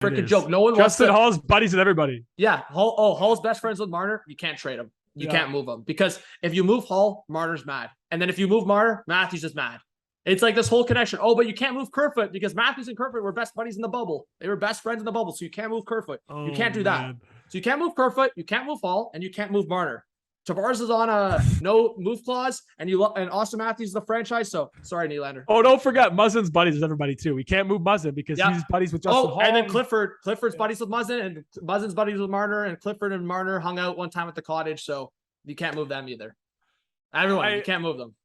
freaking joke. No one Justin Hall's buddies with everybody. Yeah. Hall's best friends with Marner. You can't trade him. You can't move him because if you move Hall, Marner's mad. And then if you move Marner, Matthews is mad. It's like this whole connection. Oh, but you can't move Kerfoot because Matthews and Kerfoot were best buddies in the bubble. They were best friends in the bubble, so you can't move Kerfoot. You can't do that. So you can't move Kerfoot, you can't move Hall, and you can't move Marner. Tavares is on a no move clause, and Austin Matthews is the franchise. So sorry, Nylander. Oh, don't forget Muzzin's buddies with everybody too. We can't move Muzzin because he's buddies with Justin Hall. And then Clifford's buddies with Muzzin, and Muzzin's buddies with Marner, and Clifford and Marner hung out one time at the Cottage, so you can't move them either. Everyone, you can't move them.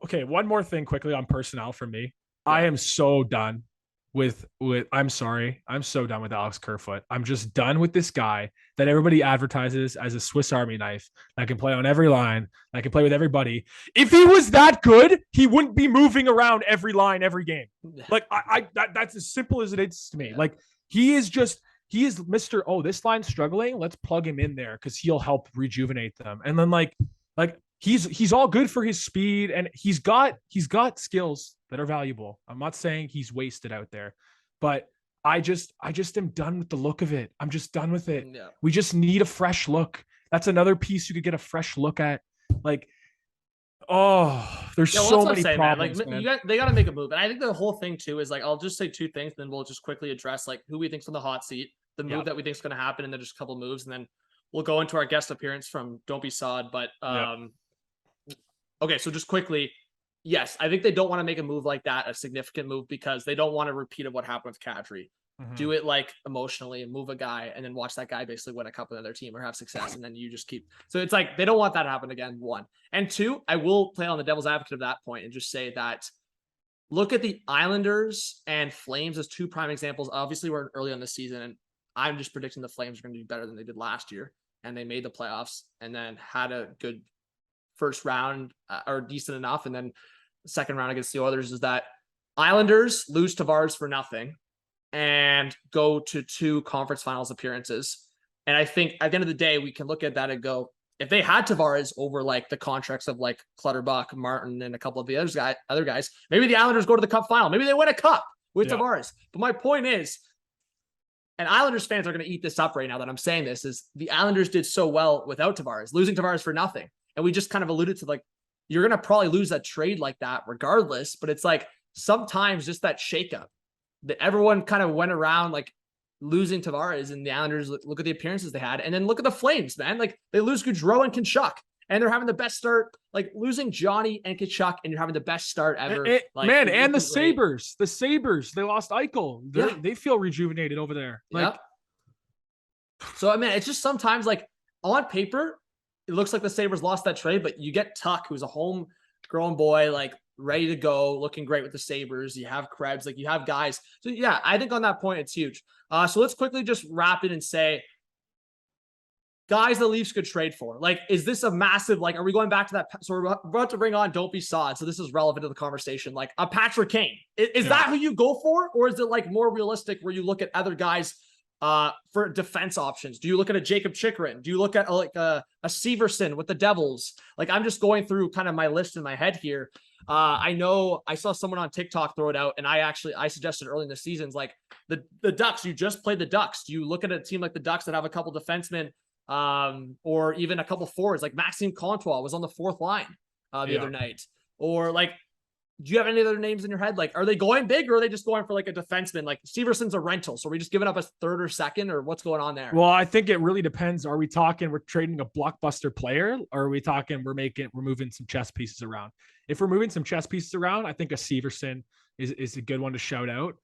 Okay, one more thing quickly on personnel from me. Yeah. I am so done with I'm sorry. I'm so done with Alex Kerfoot. I'm just done with this guy that everybody advertises as a Swiss Army knife that can play on every line, that can play with everybody. If he was that good, he wouldn't be moving around every line, every game. Like that's as simple as it is to me. Yeah. Like he is Mr. Oh, this line's struggling. Let's plug him in there because he'll help rejuvenate them. And then like he's all good for his speed and he's got skills that are valuable. I'm not saying he's wasted out there, but I just am done with the look of it. I'm just done with it. Yeah. We just need a fresh look. That's another piece you could get a fresh look at. Like, there's so many problems. Like, they got to make a move. And I think the whole thing too is like, I'll just say two things, then we'll just quickly address like who we think's on the hot seat, the move that we think is going to happen, and then just a couple moves, and then we'll go into our guest appearance from Don't Be Sod. But okay, so just quickly, yes, I think they don't want to make a move like that, a significant move, because they don't want to repeat of what happened with Kadri. Mm-hmm. Do it like emotionally and move a guy and then watch that guy basically win a cup with their team or have success. And then you just keep, so it's like, they don't want that to happen again. One. And two, I will play on the devil's advocate of that point and just say that look at the Islanders and Flames as two prime examples. Obviously we're early on this season and I'm just predicting the Flames are going to do better than they did last year. And they made the playoffs and then had a good first round or decent enough. And then the second round against the Oilers is that Islanders lose Tavares for nothing and go to 2 conference finals appearances. And I think at the end of the day, we can look at that and go, if they had Tavares over like the contracts of like Clutterbuck, Martin, and a couple of the other guys, maybe the Islanders go to the cup final. Maybe they win a cup with Tavares. But my point is, and Islanders fans are going to eat this up right now that I'm saying this, is the Islanders did so well without Tavares, losing Tavares for nothing. And we just kind of alluded to like, you're going to probably lose a trade like that regardless. But it's like sometimes just that shakeup that everyone kind of went around like losing Tavares, and the Islanders look at the appearances they had. And then look at the Flames, man. Like they lose Gaudreau and Kachuk and they're having the best start, like losing Johnny and Kachuk, and you're having the best start ever. And the Sabres, they lost Eichel. They feel rejuvenated over there. Like, so I mean, it's just sometimes like on paper, it looks like the Sabres lost that trade, but you get Tuck, who's a homegrown boy, like ready to go, looking great with the Sabres. You have Krebs, like you have guys. So yeah, I think on that point, it's huge. So let's quickly just wrap it and say, guys the Leafs could trade for. Like, is this a massive, like, are we going back to that? So we're about to bring on Don't Be Sod. So this is relevant to the conversation. Like a Patrick Kane. Is that who you go for? Or is it like more realistic where you look at other guys for defense options? Do you look at a Jacob Chikrin? Do you look at like a Severson with the Devils? Like, I'm just going through kind of my list in my head here. I know I saw someone on TikTok throw it out, and I suggested early in the seasons, like the Ducks, you just played the Ducks. Do you look at a team like the Ducks that have a couple defensemen, or even a couple forwards, like Maxime Comtois was on the 4th line the other night, or like, do you have any other names in your head? Like, are they going big, or are they just going for like a defenseman? Like Severson's a rental, so are we just giving up a 3rd or 2nd, or what's going on there? Well, I think it really depends. Are we talking we're trading a blockbuster player, or are we talking we're moving some chess pieces around? If we're moving some chess pieces around, I think a Severson is a good one to shout out.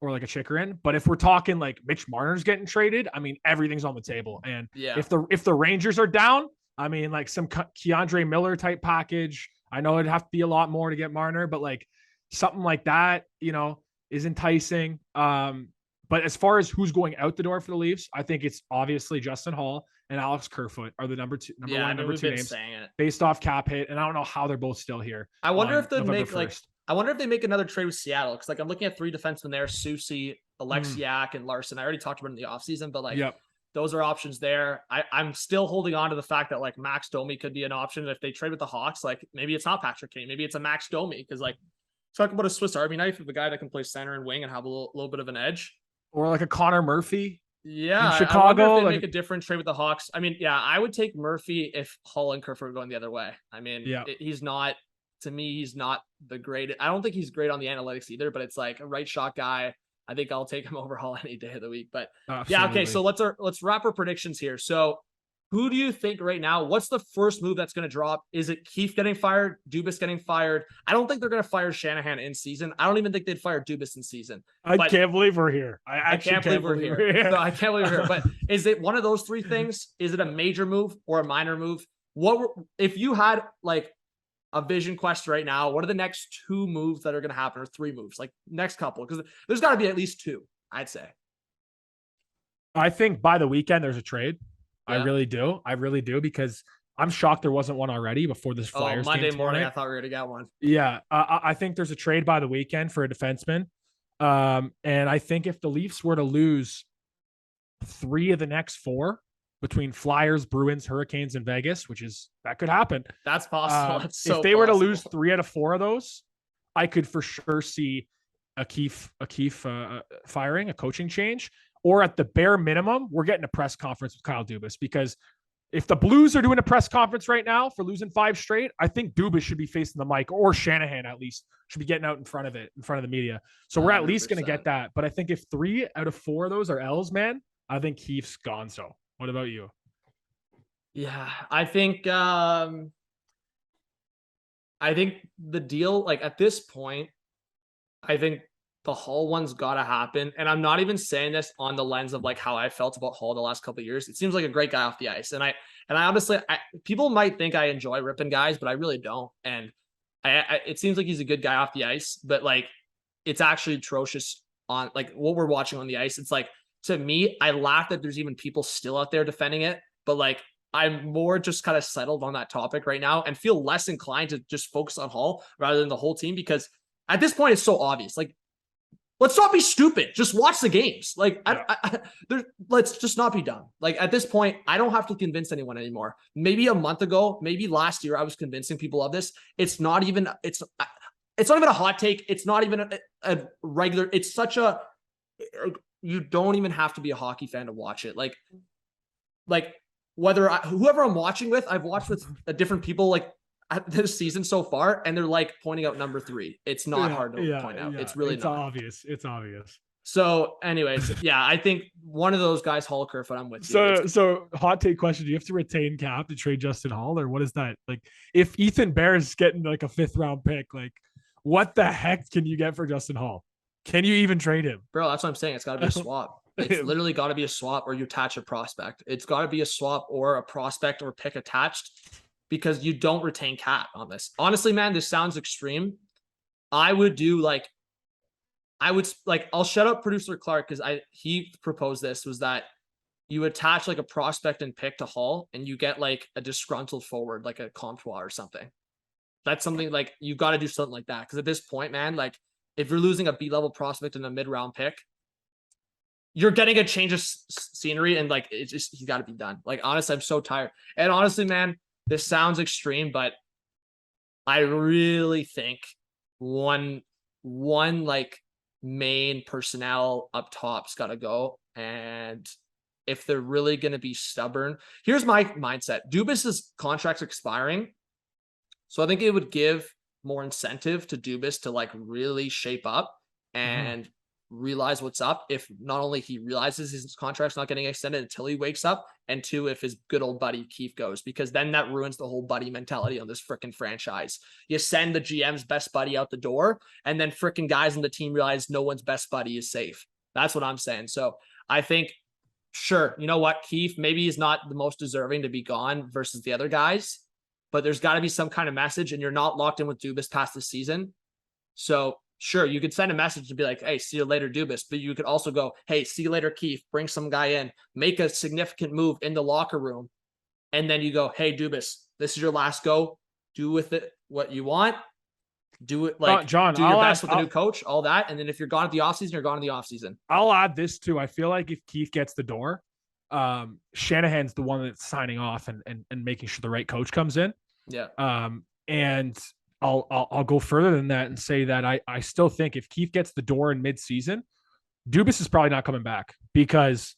Or like a Chikrin. But if we're talking like Mitch Marner's getting traded, I mean, everything's on the table. And if the Rangers are down, I mean, like some Keandre Miller type package. I know it'd have to be a lot more to get Marner, but like something like that, is enticing. But as far as who's going out the door for the Leafs, I think it's obviously Justin Hall and Alex Kerfoot are the number 2 names based off cap hit. And I don't know how they're both still here. I wonder if they'd make 1st. I wonder if they make another trade with Seattle. Because like I'm looking at 3 defensemen there: Soucy, Alexiak, and Larson. I already talked about it in the offseason, but like those are options there. I'm still holding on to the fact that like Max Domi could be an option. If they trade with the Hawks, like maybe it's not Patrick Kane, maybe it's a Max Domi, because like Talk about a Swiss Army knife of a guy that can play center and wing and have a little bit of an edge. Or like a Connor Murphy. Yeah, in Chicago, I wonder if they like make a different trade with the Hawks. I mean, yeah, I would take Murphy if Hull and Kerfoot were going the other way. I mean, he's not, to me, he's not the great. I don't think he's great on the analytics either, but it's like a right shot guy. I think I'll take him over Hull any day of the week. But yeah, okay. So let's wrap our predictions here. So who do you think right now? What's the first move that's going to drop? Is it Keefe getting fired? Dubas getting fired? I don't think they're going to fire Shanahan in season. I don't even think they'd fire Dubas in season. I can't believe we're here. I can't believe we're here. No, I can't believe we're here. But is it one of those three things? Is it a major move or a minor move? If you had like a vision quest right now, what are the next two moves that are going to happen, or three moves? Like next couple, because there's got to be at least two, I'd say. I think by the weekend there's a trade. Yeah. I really do, because I'm shocked there wasn't one already before this Flyers Monday game morning. tonight. I thought we were gonna get one. Yeah, I think there's a trade by the weekend for a defenseman, and I think if the Leafs were to lose 3 of the next 4 between Flyers, Bruins, Hurricanes, and Vegas, that could happen. That's possible. If they were to lose 3 out of 4 of those, I could for sure see a Keefe firing, a coaching change. Or at the bare minimum, we're getting a press conference with Kyle Dubas, because if the Blues are doing a press conference right now for losing 5 straight, I think Dubas should be facing the mic, or Shanahan at least should be getting out in front of the media. So we're at least going to get that. But I think if 3 out of 4 of those are L's, man, I think Keefe's gone. So what about you? Yeah, I think the deal, like at this point, I think the Hull one's got to happen. And I'm not even saying this on the lens of like how I felt about Hull the last couple of years. It seems like a great guy off the ice. And I honestly, people might think I enjoy ripping guys, but I really don't. And it seems like he's a good guy off the ice, but like, it's actually atrocious on like what we're watching on the ice. It's like, to me, I laugh that there's even people still out there defending it, but like, I'm more just kind of settled on that topic right now and feel less inclined to just focus on Hull rather than the whole team, because at this point, it's so obvious. Like, let's not be stupid. Just watch the games. Like, let's just not be dumb. Like, at this point, I don't have to convince anyone anymore. Maybe a month ago, maybe last year, I was convincing people of this. It's not even a hot take. It's not even a regular. It's such a, you don't even have to be a hockey fan to watch it. Like whoever I'm watching with, I've watched with different people like this season so far, and they're like pointing out number 3. It's not hard to point out. It's really not obvious. It's obvious. So anyways, yeah, I think one of those guys, Hall, Kerfoot, I'm with you. So hot take question. Do you have to retain cap to trade Justin Hall, or what is that? Like, if Ethan Bear is getting like a 5th round pick, like what the heck can you get for Justin Hall? Can you even trade him? Bro, that's what I'm saying. It's got to be a swap. It's literally got to be a swap, or you attach a prospect. It's got to be a swap or a prospect or pick attached, because you don't retain cap on this. Honestly, man, this sounds extreme. I'll shut up producer Clark, because he proposed this, was that you attach like a prospect and pick to Hull, and you get like a disgruntled forward, like a Comtois or something. That's something like you got to do something like that. Because at this point, man, like if you're losing a B-level prospect and a mid-round pick, you're getting a change of scenery, and like it's just, he's got to be done. Like, honestly, I'm so tired. And honestly, man, this sounds extreme, but I really think one like main personnel up top's got to go. And if they're really going to be stubborn, here's my mindset. Dubas's contract's expiring, so I think it would give more incentive to Dubas to like really shape up and realize what's up. If not only he realizes his contract's not getting extended until he wakes up, and 2, if his good old buddy Keefe goes, because then that ruins the whole buddy mentality on this freaking franchise. You send the GM's best buddy out the door, and then freaking guys on the team realize no one's best buddy is safe. That's what I'm saying. So I think, sure, you know what, Keefe, maybe he's not the most deserving to be gone versus the other guys, but there's got to be some kind of message, and you're not locked in with Dubas past the season. So sure, you could send a message to be like, hey, see you later, Dubas. But you could also go, hey, see you later, Keefe. Bring some guy in, make a significant move in the locker room. And then you go, hey, Dubas, this is your last go. Do with it what you want. Do it like, John, do your best with the new coach, all that. And then if you're gone at the offseason, you're gone in the offseason. I'll add this too. I feel like if Keefe gets the door, Shanahan's the one that's signing off and making sure the right coach comes in. Yeah. And I'll go further than that and say that I still think if Keefe gets the door in midseason, Dubas is probably not coming back because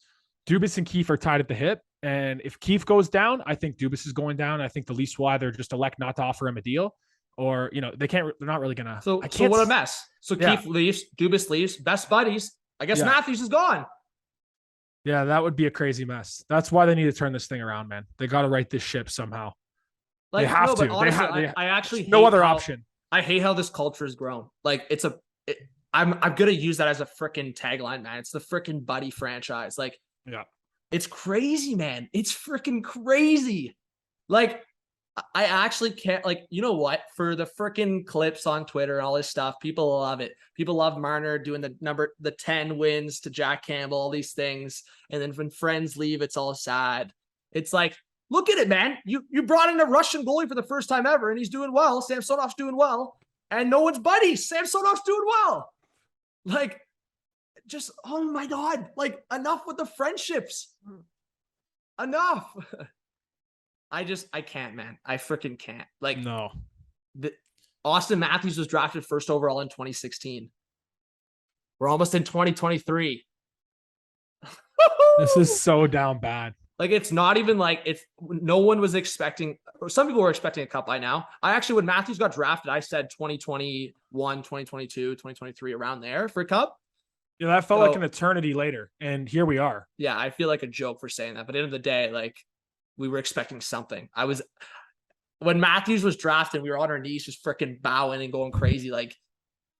Dubas and Keefe are tied at the hip. And if Keefe goes down, I think Dubas is going down. I think the Leafs will either just elect not to offer him a deal, or they're not really gonna. So what a mess. So Keefe leaves, Dubas leaves, best buddies. I guess Matthews is gone. Yeah, that would be a crazy mess. That's why they need to turn this thing around, man. They got to right this ship somehow. Like, they have to. But honestly, I actually no other option. I hate how this culture has grown. Like I'm gonna use that as a freaking tagline, man. It's the freaking buddy franchise. Like, yeah, it's crazy, man. It's freaking crazy. Like, I actually can't, like, you know what? For the freaking clips on Twitter and all this stuff, people love it. People love Marner doing the 10 wins to Jack Campbell, all these things. And then when friends leave, it's all sad. It's like, look at it, man. You brought in a Russian goalie for the first time ever, and he's doing well. Samsonov's doing well. And no one's buddies. Samsonov's doing well. Like, just, oh my God. Like, enough with the friendships. Enough. I can't, man. I freaking can't. Like, no. Austin Matthews was drafted first overall in 2016. We're almost in 2023. This is so down bad. Like, it's not even like no one was expecting, or some people were expecting a cup by now. I actually, when Matthews got drafted, I said 2021, 2022, 2023, around there for a cup. Yeah, that felt like an eternity later. And here we are. Yeah, I feel like a joke for saying that. But at the end of the day, like, we were expecting something. When Matthews was drafted, we were on our knees just freaking bowing and going crazy. Like,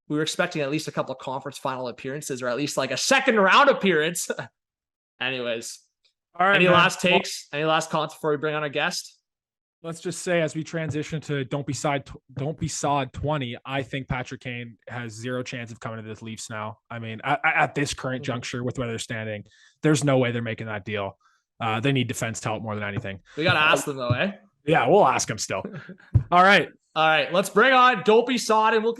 we were expecting at least a couple of conference final appearances, or at least like a second round appearance. Anyways, all right. Any last takes? Any last comments before we bring on a guest? Let's just say, as we transition to don't be sod 20, I think Patrick Kane has zero chance of coming to the Leafs now. I mean, at this current juncture with where they're standing, there's no way they're making that deal. They need defense help more than anything. We got to ask them though, eh? Yeah, we'll ask them still. All right. Let's bring on Don't Be Sod, and we'll